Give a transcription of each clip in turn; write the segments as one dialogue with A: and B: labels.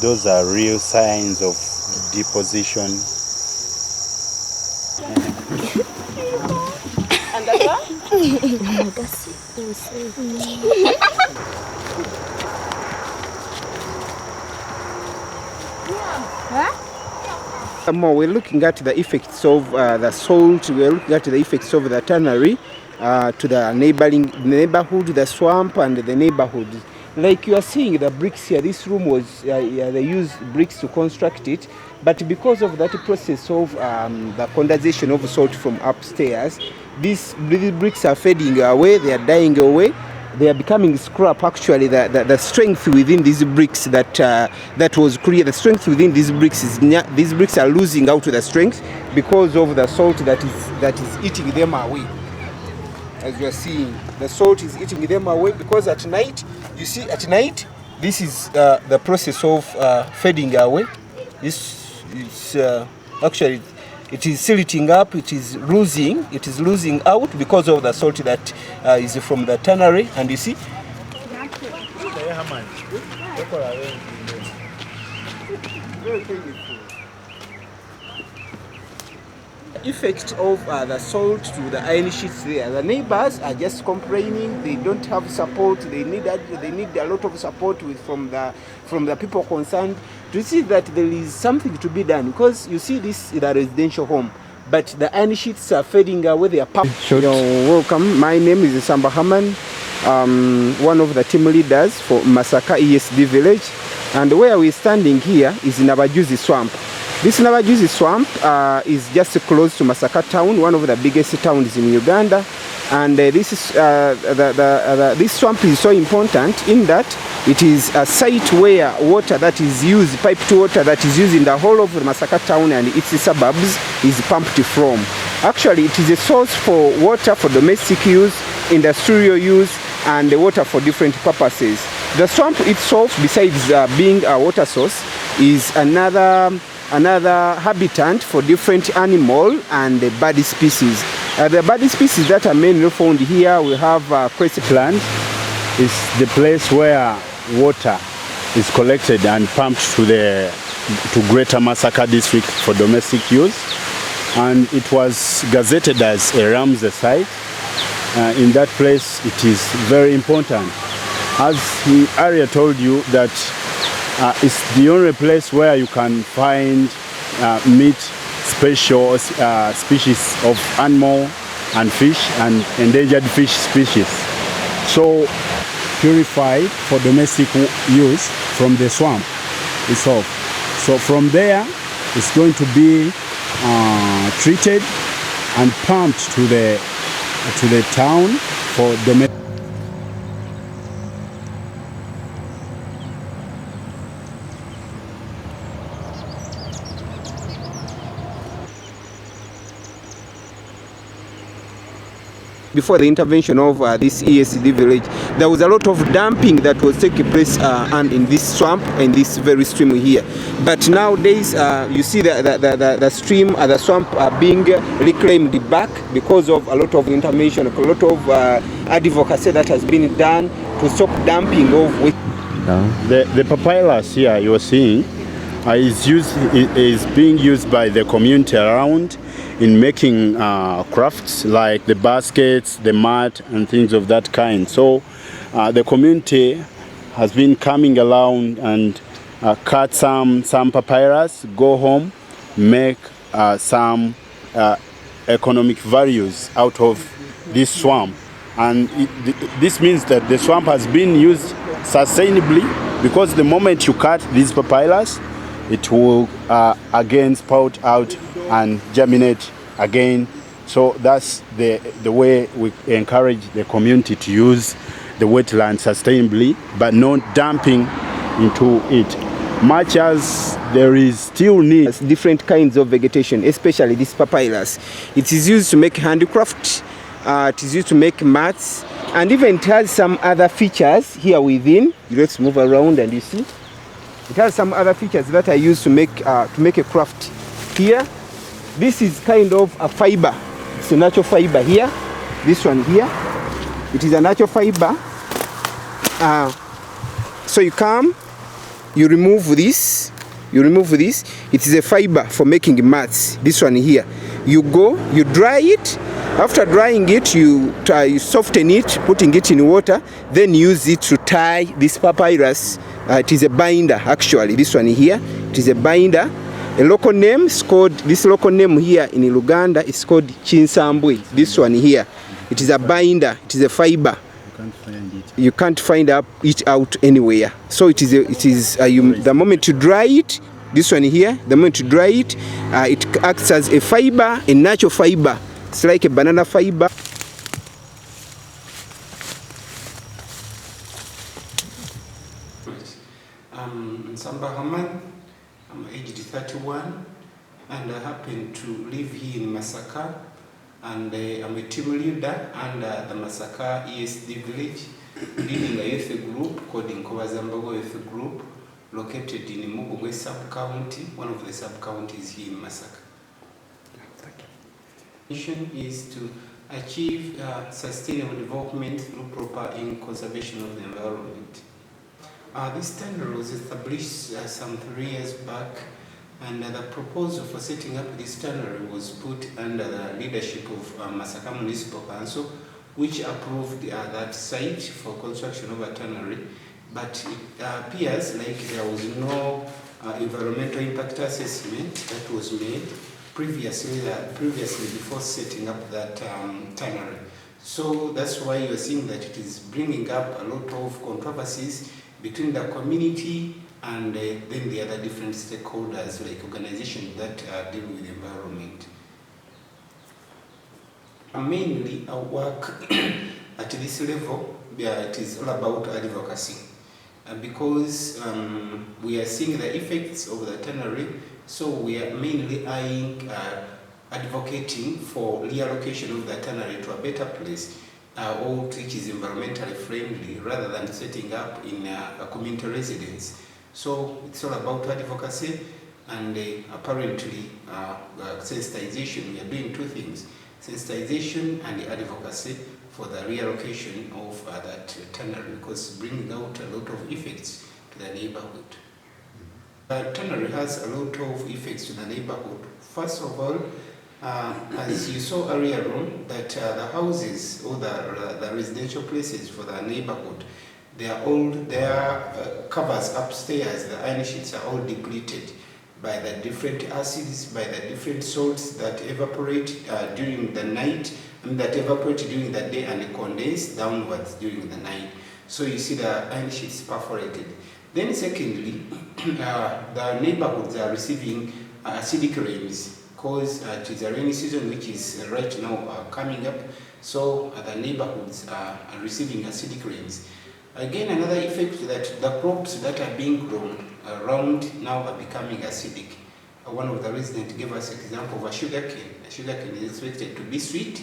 A: Those are real signs of deposition. We're looking at the effects of the salt. We're looking at the effects of the tannery to the neighboring neighborhood, the swamp, and the neighborhood. Like you are seeing the bricks here, this room was, they used bricks to construct it, but because of that process of the condensation of salt from upstairs, these bricks are fading away, they are dying away, they are becoming scrap. Actually, the strength within these bricks that was created, the strength within these bricks is, these bricks are losing out to the strength because of the salt that is eating them away. As you are seeing, the salt is eating them away because at night, you see, at night, this is the process of fading away. This is actually, it is silting up, it is losing out because of the salt that is from the tannery. And you see, effect of the salt to the iron sheets there. The neighbors are just complaining. They don't have support. They need a lot of support from the people concerned to see that there is something to be done, because you see this is a residential home, but the iron sheets are fading away. They are welcome. My name is Samba Haman, one of the team leaders for Masaka ESD village, and where we're standing here is in Abajuzi swamp. This Nabajuzi swamp is just close to Masaka town, one of the biggest towns in Uganda. And this swamp is so important in that it is a site where water that is used, piped water that is used in the whole of the Masaka town and its suburbs is pumped from. Actually, it is a source for water for domestic use, industrial use, and water for different purposes. The swamp itself, besides being a water source, is another habitat for different animal and bird species. The bird species that are mainly found here, we have crescent plant.
B: Is the place where water is collected and pumped to Greater Masaka district for domestic use, and it was gazetted as a Ramsar site. In that place, it is very important. As the area told you that it's the only place where you can find meat, special species of animal and fish and endangered fish species. So purified for domestic use from the swamp itself. So from there, it's going to be treated and pumped to the town for domestic.
C: Before the intervention of this ESD village, there was a lot of dumping that was taking place and in this swamp and this very stream here. But nowadays, you see the stream, the swamp are being reclaimed back because of a lot of intervention, a lot of advocacy that has been done to stop dumping of waste.
B: The papyrus here you are seeing is being used by the community around in making crafts like the baskets, the mat, and things of that kind. So the community has been coming around and cut some papyrus, go home, make some economic values out of this swamp. And this means that the swamp has been used sustainably, because the moment you cut these papyrus, it will again spout out and germinate again. So that's the way we encourage the community to use the wetland sustainably, but not dumping into it. Much as there is still need.
C: Different kinds of vegetation, especially this papyrus. It is used to make handicraft, it is used to make mats, and even it has some other features here within. Let's move around and you see. It has some other features that are used to make a craft. Here, this is kind of a fiber. It's a natural fiber here. This one here, it is a natural fiber. So you come, you remove this. It is a fiber for making mats. This one here, you go, you dry it. After drying it, you soften it, putting it in water, then use it to tie this papyrus. It is a binder, actually. This one here, it is a binder. A local name is called, this local name here in Uganda is called chinsambwe. This one here, it is a binder, it is a fiber. You can't find it out anywhere. So it is the moment you dry it, this one here, the moment you dry it, it acts as a fiber, a natural fiber. It's like a banana fiber. I'm Samba Haman. I'm aged 31 and I happen to live here in Masaka, and I'm a team leader under the Masaka ESD village, leading a youth group called Nkobazambago Youth Group, located in Mugogwe sub-county, one of the sub-counties here in Masaka. Mission is to achieve sustainable development through proper conservation of the environment. This tannery was established some 3 years back, and the proposal for setting up this tannery was put under the leadership of Masaka Municipal Council, which approved that site for construction of a tannery. But it appears like there was no environmental impact assessment that was made previously before setting up that tannery. So that's why you're seeing that it is bringing up a lot of controversies between the community and then the other different stakeholders, like organizations that deal with the environment. Mainly our work at this level, it is all about advocacy. Because we are seeing the effects of the tannery, so we are mainly advocating for reallocation of the tannery to a better place, which is environmentally friendly, rather than setting up in a community residence. So it's all about advocacy and apparently sensitization. We are doing two things: sensitization and advocacy for the reallocation of that tannery, because bringing out a lot of effects to the neighborhood. Tannery has a lot of effects to the neighborhood. First of all, as you saw earlier on, that the houses or the residential places for the neighborhood, their covers upstairs, the iron sheets are all depleted by the different acids, by the different salts that evaporate during the night, and that evaporate during the day and condense downwards during the night. So you see the iron sheets perforated. Then secondly, the neighborhoods are receiving acidic rains, because it is a rainy season which is right now coming up. So the neighborhoods are receiving acidic rains. Again, another effect that the crops that are being grown around now are becoming acidic. One of the residents gave us an example of a sugarcane. A sugarcane is expected to be sweet,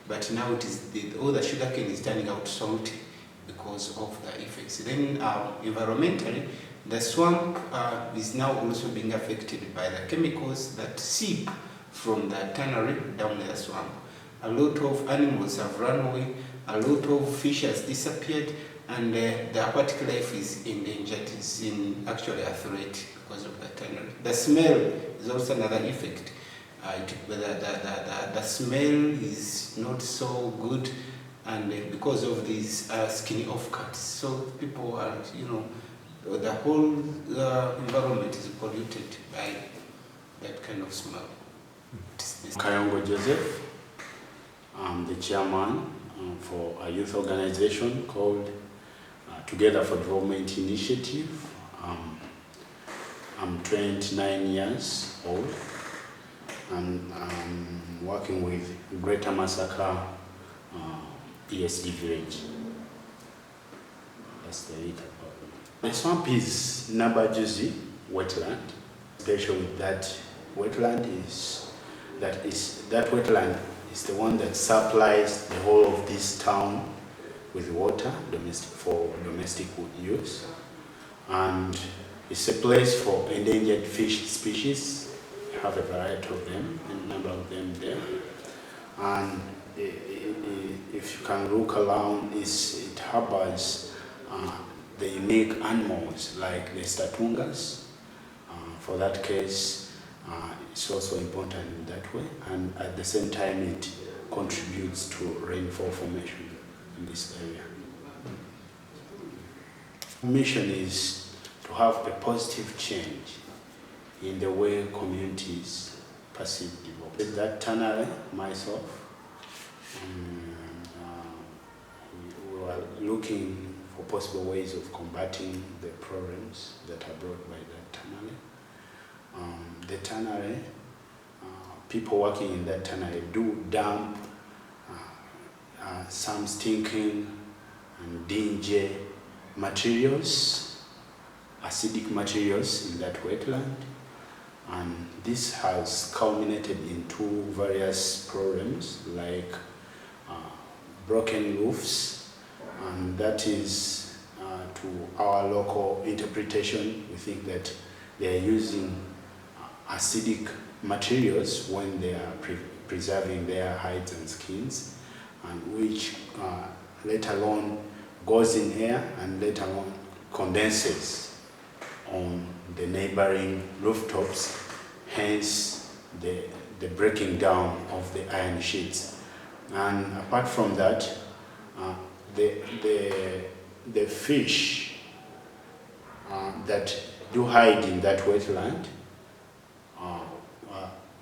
C: but now it is all the sugarcane is turning out salty because of the effects. Then environmentally, the swamp is now also being affected by the chemicals that seep from the tannery down the swamp. A lot of animals have run away, a lot of fish has disappeared, and the aquatic life is endangered. It's actually a threat because of the tannery. The smell is also another effect. The smell is not so good, and because of these skinny offcuts. So people are, the whole environment is polluted by that kind of smell.
B: Kayongo Joseph, I'm the chairman for a youth organization called Together for Development Initiative. I'm 29 years old, and I'm working with Greater Masaka ESD village. That's the little problem. The swamp is Nabajuzi wetland. Especially that wetland that wetland is the one that supplies the whole of this town with water for domestic use, and it's a place for endangered fish species. We have a variety of them, a number of them there. and if you can look around, it harbors the unique animals like the statungas. For that case, it's also important in that way, and at the same time it contributes to rainfall formation in this area. Our mission is to have a positive change in the way communities perceive development. With that tannery, myself, we were looking for possible ways of combating the problems that are brought by that tannery. The tannery, people working in that tannery do dump some stinking and dingy materials, acidic materials in that wetland, and this has culminated into various problems like broken roofs, and that is to our local interpretation, we think that they are using acidic materials when they are preserving their hides and skins, and which later on goes in air and later on condenses on the neighboring rooftops, hence the breaking down of the iron sheets. And apart from that, the fish that do hide in that wetland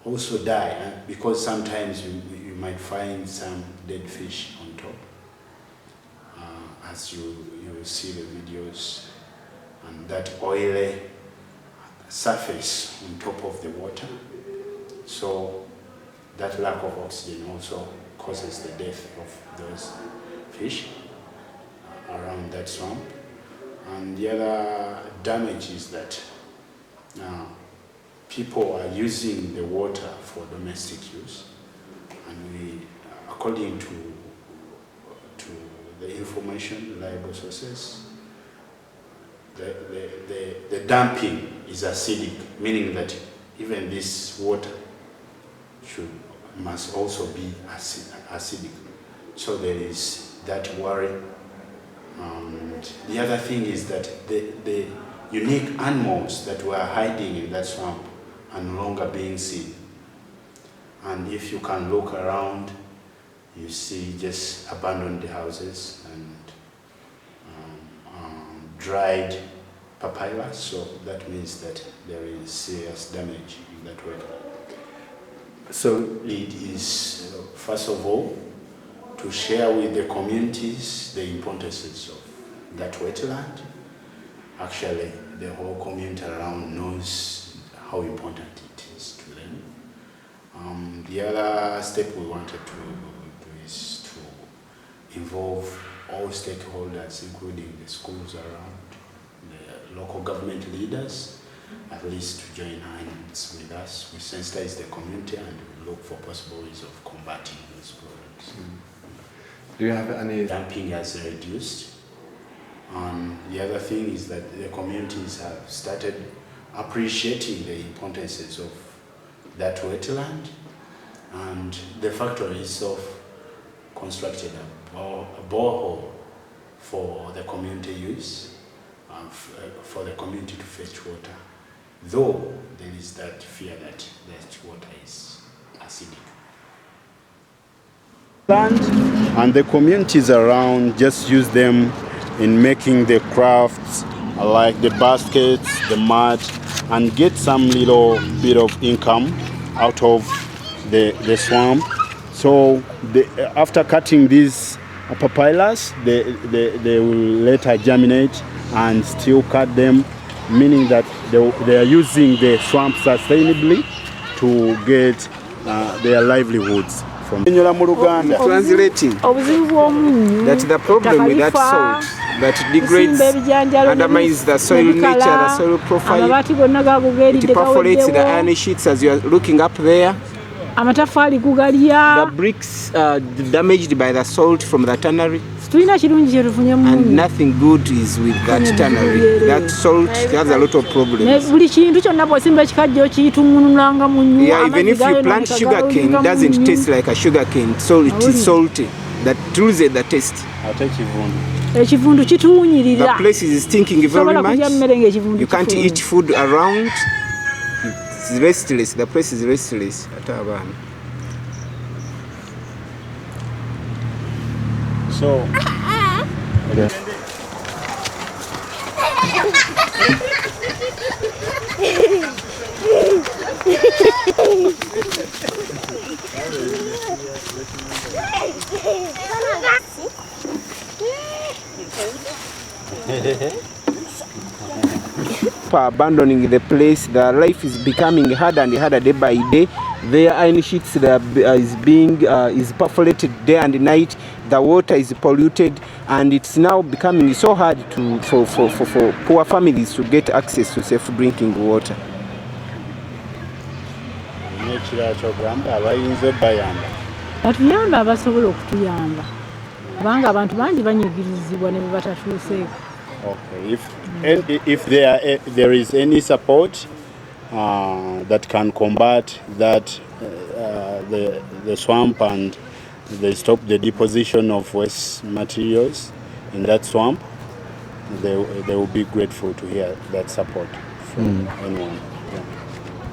B: also die, and because sometimes you might find some dead fish on top, as you will see the videos, and that oily surface on top of the water. So that lack of oxygen also causes the death of those fish around that swamp. And the other damage is that people are using the water for domestic use, and we, according to the information, reliable sources, the dumping is acidic, meaning that even this water must also be acidic. So there is that worry. And the other thing is that the unique animals that were hiding in that swamp are no longer being seen. And if you can look around, you see just abandoned houses and dried papyrus. So that means that there is serious damage in that wetland. So it is, first of all, to share with the communities the importance of that wetland. Actually, the whole community around knows how important it is to them. The other step we wanted to do is to involve all stakeholders, including the schools around, the local government leaders, at least to join hands with us. We sensitize the community and we look for possible ways of combating these problems.
C: Do you have any?
B: Dumping has reduced. The other thing is that the communities have started appreciating the importance of that wetland, and the factory itself constructed a borehole for the community use, for the community to fetch water, though there is that fear that that water is acidic. And the communities around just use them in making the crafts like the baskets, the mat, and get some little bit of income out of the swamp. So after cutting these papyrus, they will later germinate and still cut them, meaning that they are using the swamp sustainably to get their livelihoods. From
C: Translating that the problem with that salt that degrades, undermines the soil nature, the soil profile, it perforates the iron sheets as you are looking up there. The bricks damaged by the salt from the tannery.
D: tulina kirungi kye tufunye mu
C: and nothing good is with that tannery. That salt has a lot of problems.
D: buli kintu kyonna bw'osimba ekikajjo kiyitungululanga mu nnyu.
C: Yeah, even if you plant sugar cane, it doesn't taste like a sugar cane. So it is salty. That loses the taste.
D: Ekivundu kituwunyirira.
C: The place is stinking very much. You can't eat food around. It's restless. The place is restless.
B: So, okay.
C: Abandoning the place, the life is becoming harder and harder day by day. Their iron sheets that is perforated day and night. The water is polluted, and it's now becoming so hard for poor families to get access to safe drinking water.
D: Batuyamba abasobola okutuyamba kubanga abantu bangi banyigirizibwa ne batatuuseeko.
B: Okay, if there is any support that can combat that the swamp and they stop the deposition of waste materials in that swamp, they will be grateful to hear that support from anyone.